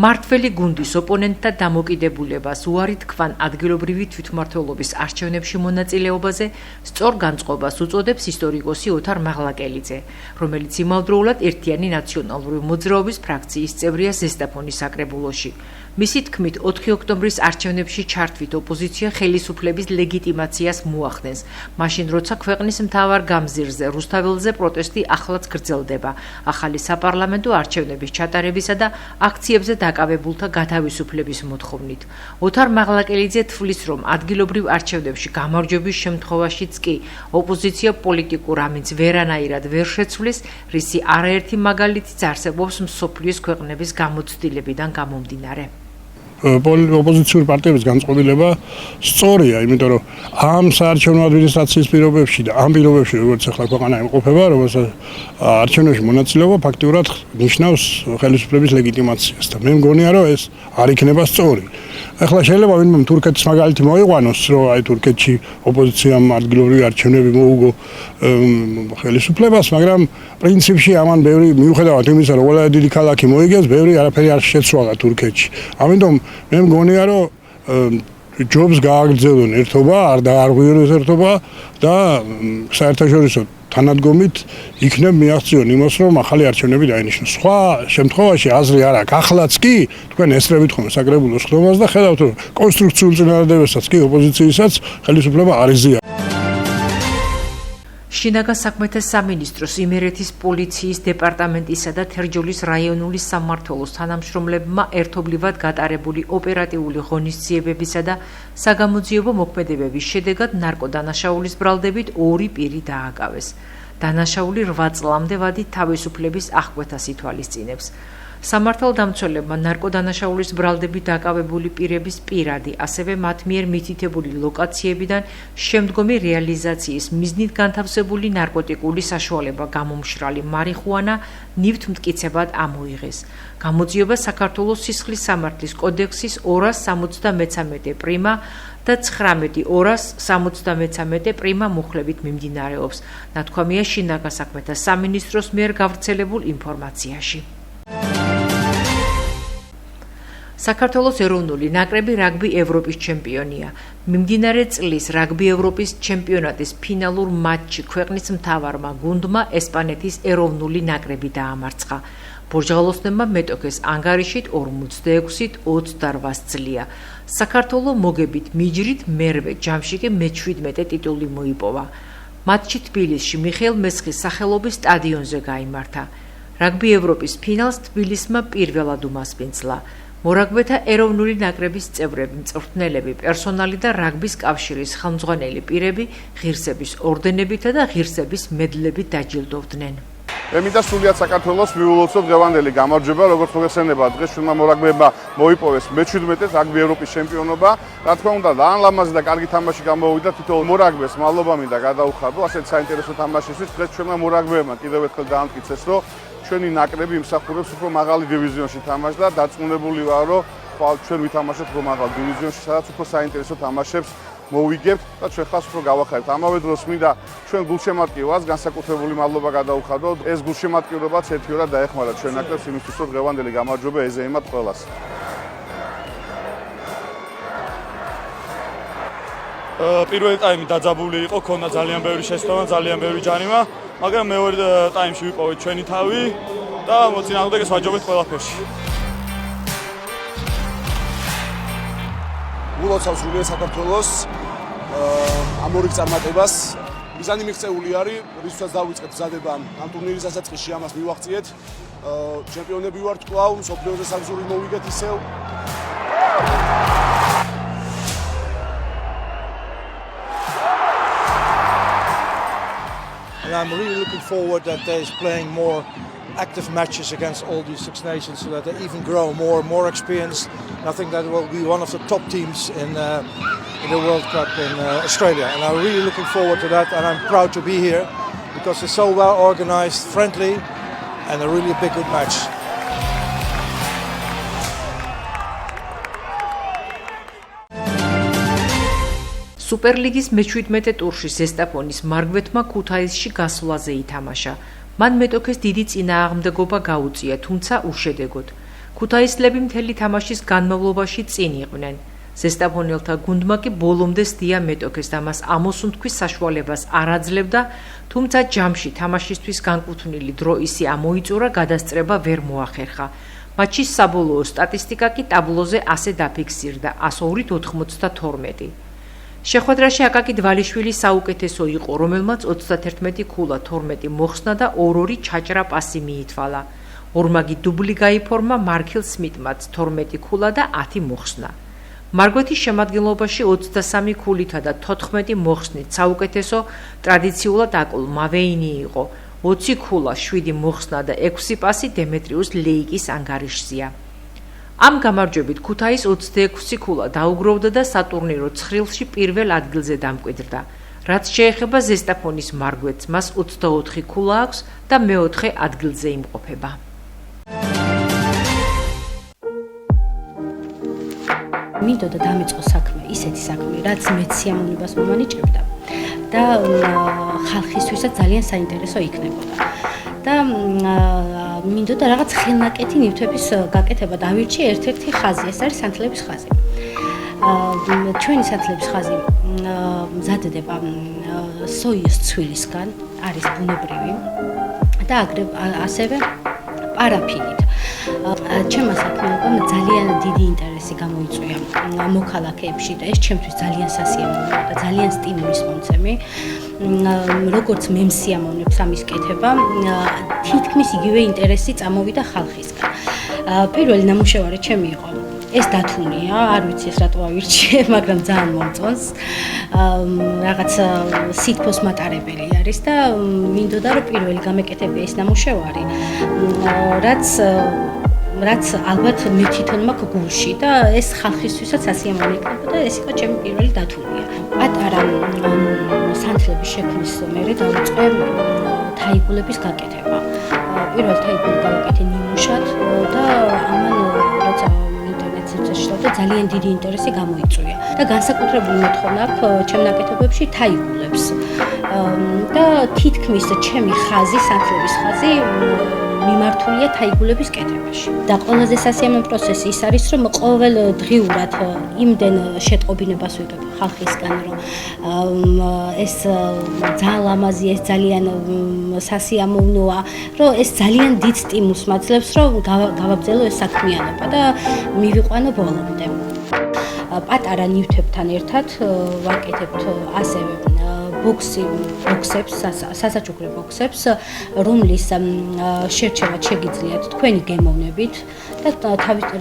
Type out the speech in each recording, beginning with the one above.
მმართველი გუნდის ოპონენტთა დამოკიდებულებას უარი თქვან ადგილობრივი თვითმმართველობის არჩევნებში მონაწილეობაზე სწორ განწყობას უწოდებს ისტორიკოსი ოთარ მაღლაკელიძე, რომელიც იმავდროულად ერთიანი ნაციონალური მოძრაობის ფრაქციის წევრია ზესტაფონის საკრებულოში. მისი თქმით, 4 ოქტომბრის არჩევნებში ჩართვით ოპოზიცია ხელისუფლების ლეგიტიმაციას მოახდენს, მაშინ როცა ქვეყნის მთავარ გამზირზე რუსთაველზე პროტესტი ახლაც გრძელდება, ახალი საპარლამენტო არჩევნების ჩატარებისა და აქციებზე დაკავებულთა გათავისუფლების მოთხოვნით. ოთარ მაღლაკელიძე თვლის, რომ ადგილობრივ არჩევნებში გამარჯვების შემთხვევაშიც კი ოპოზიცია პოლიტიკურ ამინს ვერანაირად ვერ შეცვლის, რისი არაერთი მაგალითიც არსებობს მსოფლიოს ქვეყნების გამოცდილებიდან გამომდინარე. ოპოზიციური პარტიების განწყობილება სწორია, იმიტომ რომ ამ საარჩევნო ადმინისტრაციის პირობებში და ამ პირობებში, როგორც ახლა ქვეყანა იმყოფება, რომელსაც არჩევნებში მონაწილეობა ფაქტიურად ნიშნავს ხელისუფლების ლეგიტიმაციას და მე მგონია, რომ ეს არ იქნება სწორი. ახლა შეიძლება ვინმე თურქეთის მაგალითი მოიყვანოს, რომ აი თურქეთში ოპოზიციამ ადგილობრივი არჩევნები მოუგო ხელისუფლებას, მაგრამ პრინციპში ამან ბევრი მიუხედავად იმისა, რომ ყველა დიდი ქალაქი მოიგებს, ბევრი არაფერი არ შეცვალა თურქეთში. ამიტომ მე მგონია, რომ ჯობს გააგრძელონ ერთობა, არ დაარღვიოს ერთობა და საერთაშორისო თანადგომით იქნებ მიაღწიონ იმას, რომ ახალი არჩევნები დაინიშნოს. სხვა შემთხვევაში აზრი არ აქვს. ახლაც კი თქვენ ესწრებით ხოლმე საკრებულოს ხდომას და ხედავთ, რომ კონსტრუქციულ წინადადებასაც კი ოპოზიცияსაც ხელისუფლება არ იზიარებს. შინაგან საქმეთა სამინისტროს, იმერეთის პოლიციის დეპარტამენტისა და თერჯოლის რაიონული სამმართველოს თანამშრომლებმა ერთობლივად გატარებული ოპერატიული ღონისძიებებისა და საგამოძიებო მოქმედებების შედეგად ნარკოდანაშაულის ბრალდებით 2 პირი დააკავეს. დანაშაული 8 წლამდე ვადით თავისუფლების აღკვეთას ითვალისწინებს. სამართალდამცველებმა ნარკოდანაშაულის ბრალდებით დაკავებული პირების პირადი, ასევე მათ მიერ მითითებული ლოკაციებიდან შემდგომი რეალიზაციის მიზნით განთავსებული ნარკოტიკული საშუალება გამომშრალი მარიხუანა ნივთი მტკიცებად ამოიღეს. გამოძიება საქართველოს სისხლის სამართლის კოდექსის 273 პრიმა და 19-273 პრიმა მუხლებით მიმდინარეობს. ნათქვამია შინაგან საქმეთა სამინისტროს მიერ გავრცელებულ ინფორმაციაში. საქართველოს ეროვნული ნაკრები რაგბი ევროპის ჩემპიონია. მიმდინარე წლის რაგბი ევროპის ჩემპიონატის ფინალურ მატჩში ქვეყნის მთავარმა გუნდმა ესპანეთის ეროვნული ნაკრები დაამარცხა. ბორჯღალოსნებმა მეტოქეს ანგარიშით 46-28 წლია. საქართველოს მოგებით მიჯრით მერვე ჯამში კი მე-17 ტიტული მოიპოვა. მატჩი თბილისში მიხეილ მესხის სახელობის სტადიონზე გაიმართა. რაგბი ევროპის ფინალს თბილისმა პირველად უმასპინძლა. მორაგბეთა ეროვნული ნაკრების წევრები, მწვრთნელები, პერსონალი და რაგბის კავშირის ხელმძღვანელი პირები ღირსების ორდენებითა და ღირსების მედლებით დაჯილდოვდნენ. მე მინდა სრულიად საქართველოს მიულოცოთ დღევანდელი გამარჯვება, როგორც მოგესწრება, დღეს ჩვენმა მორაგბეებმა მოიპოვეს მე-17 რაგბი ევროპის ჩემპიონობა. რა თქმა უნდა, ძალიან ლამაზი და კარგი თამაში გამოვიდა თითოეულ მორაგბეს, მადლობა მინდა გადაუხადო ასეთ საინტერესო თამაშისთვის. დღეს ჩვენმა მორაგბეებმა კიდევ ერთხელ დაამტკიცეს, რომ ჩვენი ნაკრები იმსახურებს უფრო მაღალი დივიზიონში თამაშს და დარწმუნებული ვარ, რომ ჩვენ ვითამაშოთ უფრო მაღალ დივიზიონში, სადაც უფრო საინტერესო თამაშებს მოვიგებთ და ჩვენ ხას უფრო გავახარებთ. ამავე დროს მინდა ჩვენ გულშემატკივარს განსაკუთრებული მადლობა გადაუხადო. ეს გულშემატკივრობაც ერთიორად დაეხმარა ჩვენ ნაკრებს იმისთვის, რომ დღევანდელი გამარჯვება ეზეიმათ ყველას. პირველი ტაიმი დაძაბული იყო, ქონდა ძალიან ბევრი შესწავლა, ძალიან ბევრი ჯარიმა, მაგრამ მეორე ტაიმში ვიპოვეთ ჩვენი თავი და მოწინააღმდეგეს ვაჯობეთ ყველაფერში. გულოცავს სრულიად საქართველოს ამ ორი წარმატებას. მიზანი მიღწეული არის, რისთვისაც დავიწყეთ მზადება ამ ტურნირის დასაწყისში ამას მივახციეთ. ჩემპიონები ვართ კვლავ, მსოფლიოზე საგზური მოვიგეთ ისევ. And I'm really looking forward that they're playing more active matches against all these Six Nations so that they even grow more experienced. And I think that will be one of the top teams in the World Cup in Australia. And I'm really looking forward to that, and I'm proud to be here because it's so well organized, friendly, and a really big good match. სუპერლიგის მე-17 ტურში ზესტაფონის მარგვეთმა ქუთაისში გასვლაზე ითამაშა. მან მეტოქეს დიდი წინააღმდეგობა გაუწია, თუმცა უშედეგოდ. ქუთაისლები მთელი თამაშის განმავლობაში წინ იყვნენ. ზესტაფონელთა გუნდმა კი ბოლომდე სდია მეტოქეს და მას ამოსუნთქვის საშუალებას არ აძლევდა, თუმცა ჯამში თამაშისთვის განკუთვნილი დრო ისე ამოიწურა, გადასწრება ვერ მოახერხა. მატჩის საბოლოო სტატისტიკა კი ტაბლოზე ასე დაფიქსირდა 102-92. შეხვედრაში აკაკი დვალიშვილი საუკეთესო იყო, რომელმაც 31 ქულა 12 მოხსნა და 2-2 ჩაჭრა პასი მიითვალა. ორმაგი დუბლი გაიფორმა მარქილ სმიტმაც 12 ქულა და 10 მოხსნა. მარგვეთის შემადგენლობაში 23 ქულითა და 14 მოხსნით საუკეთესო ტრადიციულად აკულ მავეინი იყო. 20 ქულა, 7 მოხსნა და 6 პასი დემეტრიუს ლეიკის ანგარიშზეა. ამ გამარჯვებით ქუთაის 26 ქულა დაუგროვდა და სატურნირო ცხრილში პირველ ადგილზე დამკვიდრდა. რაც შეეხება ზესტაფონის მარგვეთს, მას 24 ქულა აქვს და მეოთხე ადგილზე იმყოფება. მინდოდა დამიწყო საქმე, ისეთი საქმე, რაც მეც სიამოვნებას მომანიჭებდა და ხალხისთვისაც ძალიან საინტერესო იქნებოდა. და მინდოდა რაღაც ხელნაკეთი ნივთების გაკეთება დავირჩი ერთ-ერთი ხაზი, ეს არის სანთლების ხაზი. ჩვენი სანთლების ხაზი მზადდება სოიის ცვილისგან, არის ბუნებრივი და ასევე პარაფინით. ჩემმა საქმიანობამ ძალიან დიდი ინტერესი გამოიწვია მოქალაქეებში და ეს ჩემთვის ძალიან სასიამოვნოა და ძალიან სტიმულის მომცემი. როგორც მე მსიამოვნებს ამის კეთება, თითქმის იგივე ინტერესი წამოვიდა ხალხისგან. პირველი ნამუშევარი ჩემი იყო. ეს დათუნია, არ ვიცი ეს რატო ავირჩიე, მაგრამ ძალიან მომწონს. რაღაც სითბოს მატარებელი არის და მინდოდა რომ პირველი გამეკეთებია ეს ნამუშევარი, რაც ალბათ მე თვითონ მაქვს გულში და ეს ხალხისთვისაც სასიამოვნო იქნებოდა, ეს იყო ჩემი პირველი დათუნია. პატარა სანთლების შექმნის მერე დავიწყე თაიგულების გაკეთება. პირველ თაიგული გავაკეთე ნიმუშად და ამან როცა და ძალიან დიდი ინტერესი გამოიწვია და განსაკუთრებული მოთხოვნა აქვს ჩემ ნაკეთობებში თაიგულებს და თითქმის ჩემი ხაზი, სანთლების ხაზი მიმართულია თაიგულების კეთებაში. და ყველაზე სასიამოვნო პროცესი ის არის, რომ ყოველ დღიურად იმდენ შეტყობინებას ვიღებ ხალხისგან, რომ ეს ძალიან ლამაზია, ეს ძალიან სასიამოვნოა, რომ ეს ძალიან დიდ სტიმულს მაძლევს, რომ გავაბრძელო ეს საქმიანობა და მივიყვანო ბოლომდე. პატარა ნივთებთან ერთად ვაკეთებთ ასევე ბოქსებს, სასაჩუქრე ბოქსებს, რომლის შერჩევა შეგიძლიათ თქვენი გემოვნებით და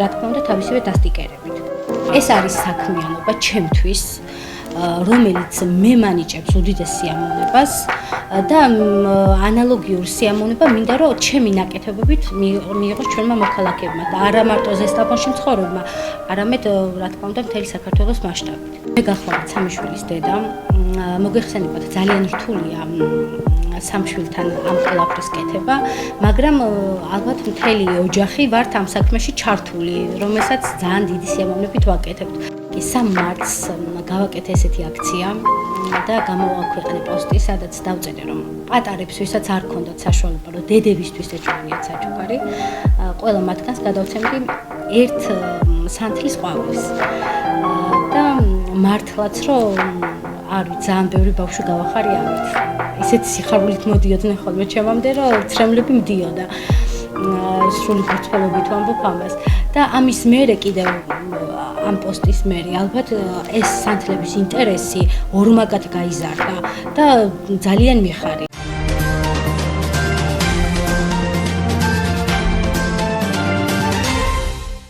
რა თქმა უნდა თავისივე დასტიკერებით. ეს არის საქმიანობა ჩემთვის, რომელიც მე მანიჭებს უდიდეს სიამოვნებას და ანალოგიურ სიამოვნება მინდა რომ ჩემი ნაკეთობებით მიიღოს ჩვენმა მოქალაქეებმა და არა მარტო ზესტაფონში მცხოვრებმა, არამედ რა თქმა უნდა მთელი საქართველოს მასშტაბით. მე გახლავთ სამი შვილის დედა, მოგეხსენებათ ძალიან რთულია სამ შვილთან ამ ყველაფრის კეთება, მაგრამ ალბათ მთელი ოჯახი ვართ ამ საქმეში ჩართული, რომელსაც ძალიან დიდი სიამოვნებით ვაკეთებთ. 3 მარტს გავაკეთე ესეთი აქცია და გამოვაქვეყნე პოსტი, სადაც დავწერე რომ პატარებს, ვისაც არ ქონდათ საშუალება, რომ დედებისთვის ეჭვმიათ საჩუქარი, ყველა მათგანს გადავცემდი ერთ სანთლის ყვავილს. და მართლაც რომ არ ვიცი, ძალიან ბევრი ბავშვი გავახარიავით. ისეთი სიხარულით მოდიოდნენ ხოლმე ჩემამდე, რომ ცრემლები მდიოდა. სრული გრძელობით ვამბობ ამას და ამის მერე კიდევ ამ პოსტის მერე ალბათ ეს სანთლების ინტერესი ორმაგად გაიზარდა და ძალიან მიხარი.